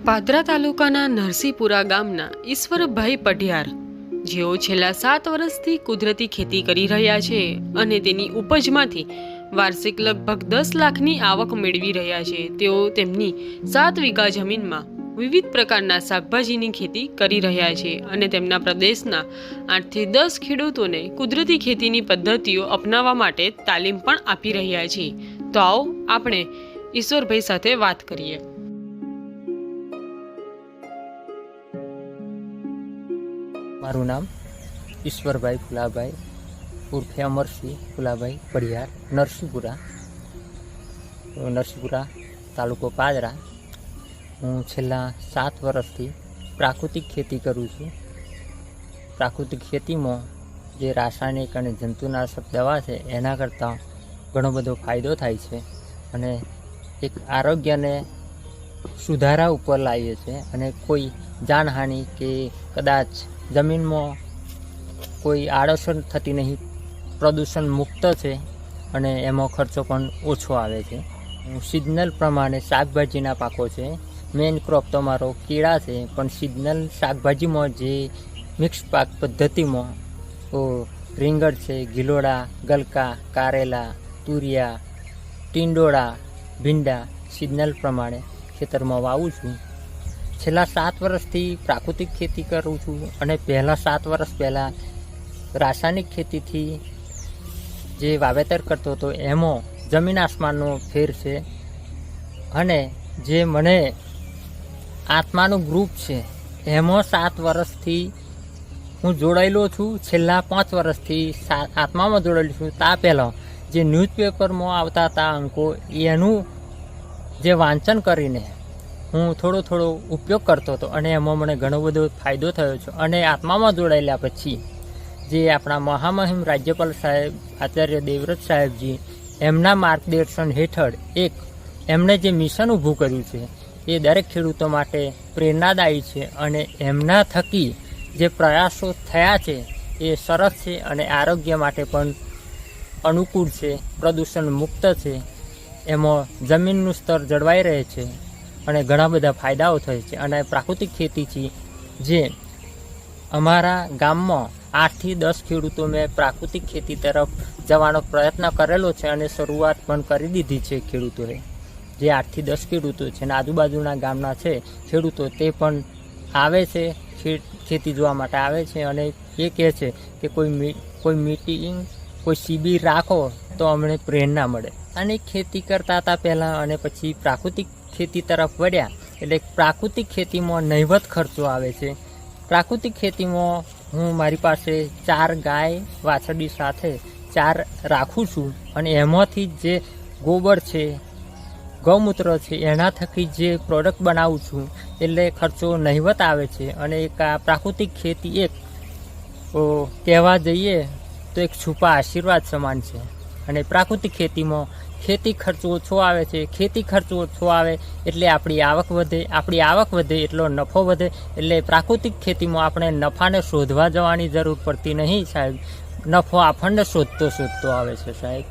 પાદરા તાલુકાના નરસિંહપુરા ગામના ઈશ્વરભાઈ પઢિયાર, જેઓ છેલ્લા 7 વર્ષથી કુદરતી ખેતી કરી રહ્યા છે અને તેની ઉપજમાંથી વાર્ષિક લગભગ 10 લાખની આવક મેળવી રહ્યા છે. તેઓ તેમની 7 વીઘા જમીનમાં વિવિધ પ્રકારના શાકભાજીની ખેતી કરી રહ્યા છે અને તેમના પ્રદેશના 8 થી 10 ખેડૂતોને કુદરતી ખેતીની પદ્ધતિઓ અપનાવવા માટે તાલીમ પણ આપી રહ્યા છે. તો આવો આપણે ઈશ્વરભાઈ સાથે વાત કરીએ. મારું નામ ઈશ્વરભાઈ ફુલાભાઈ ઉર્ફે અમરસિંહ ફુલાભાઈ પઢિયાર, નરસિંહપુરા તાલુકો પાદરા. હું છેલ્લા 7 વર્ષથી પ્રાકૃતિક ખેતી કરું છું. પ્રાકૃતિક ખેતીમાં જે રાસાયણિક અને જંતુનાશક દવા છે એના કરતાં ઘણો બધો ફાયદો થાય છે અને એક આરોગ્યને સુધારા ઉપર લાવીએ છીએ અને કોઈ જાનહાનિ કે કદાચ જમીનમાં કોઈ આડઅસર થતી નહીં, પ્રદૂષણ મુક્ત છે અને એમાં ખર્ચો પણ ઓછો આવે છે. સિઝનલ પ્રમાણે શાકભાજીના પાકો છે. મેઇન ક્રોપ તો મારો કેળા છે, પણ સિઝનલ શાકભાજીમાં જે મિક્સ પાક પદ્ધતિમાં રીંગણ છે, ગિલોડા, ગલકા, કારેલા, તુરિયા, ટીંડોળા, ભીંડા સિઝનલ પ્રમાણે ખેતરમાં વાવું છું. છેલ્લા 7 વર્ષથી પ્રાકૃતિક ખેતી કરું છું અને પહેલાં 7 વર્ષ પહેલાં રાસાયણિક ખેતીથી જે વાવેતર કરતો હતો એમાં જમીન આસમાનનો ફેર છે. અને જે મને આત્માનું ગ્રુપ છે એમાં 7 વર્ષથી હું જોડાયેલો છું. છેલ્લા 5 વર્ષથી આત્મામાં જોડાયેલો છું. તા પહેલાં જે ન્યૂઝપેપરમાં આવતા હતા અંકો એનું જે વાંચન કરીને હું થોડો ઉપયોગ કરતો હતો અને એમાં મને ઘણો બધો ફાયદો થયો છે. અને આત્મામાં જોડાયેલા પછી જે આપણા મહામહિમ રાજ્યપાલ સાહેબ આચાર્ય દેવવ્રત સાહેબજી એમના માર્ગદર્શન હેઠળ એમણે જે મિશન ઊભું કર્યું છે એ દરેક ખેડૂતો માટે પ્રેરણાદાયી છે અને એમના થકી જે પ્રયાસો થયા છે એ સરસ છે અને આરોગ્ય માટે પણ અનુકૂળ છે, પ્રદૂષણ મુક્ત છે, એમાં જમીનનું સ્તર જળવાઈ રહે છે અને ઘણા બધા ફાયદાઓ થાય છે. અને પ્રાકૃતિક ખેતીથી જે અમારા ગામમાં 8 થી 10 ખેડૂતો મેં પ્રાકૃતિક ખેતી તરફ જવાનો પ્રયત્ન કરેલો છે અને શરૂઆત પણ કરી દીધી છે. ખેડૂતોએ જે 8 થી 10 ખેડૂતો છે અને આજુબાજુના ગામના છે ખેડૂતો તે પણ આવે છે, ખેતી જોવા માટે આવે છે અને એ કહે છે કે કોઈ મીટિંગ, કોઈ શિબિર રાખો તો અમને પ્રેરણા મળે. અને ખેતી કરતા હતા પહેલાં અને પછી પ્રાકૃતિક ખેતી તરફ વળ્યા એટલે પ્રાકૃતિક ખેતીમાં નહિવત ખર્ચો આવે છે. પ્રાકૃતિક ખેતીમાં હું મારી પાસે 4 ગાય વાછરડી સાથે 4 રાખું છું અને એમાંથી જે ગોબર છે, ગૌમૂત્ર છે એના થકી જે પ્રોડક્ટ બનાવું છું એટલે ખર્ચો નહિવત આવે છે. અને એક આ પ્રાકૃતિક ખેતી એક કહેવા જઈએ તો એક છુપા આશીર્વાદ સમાન છે. અને પ્રાકૃતિક ખેતીમાં ખેતી ખર્ચો ઓછો આવે છે. ખેતી ખર્ચો ઓછો આવે એટલે આપણી આવક વધે એટલો નફો વધે. એટલે પ્રાકૃતિક ખેતીમાં આપણે નફાને શોધવા જવાની જરૂર પડતી નહીં સાહેબ, નફો આપણને શોધતો આવે છે સાહેબ.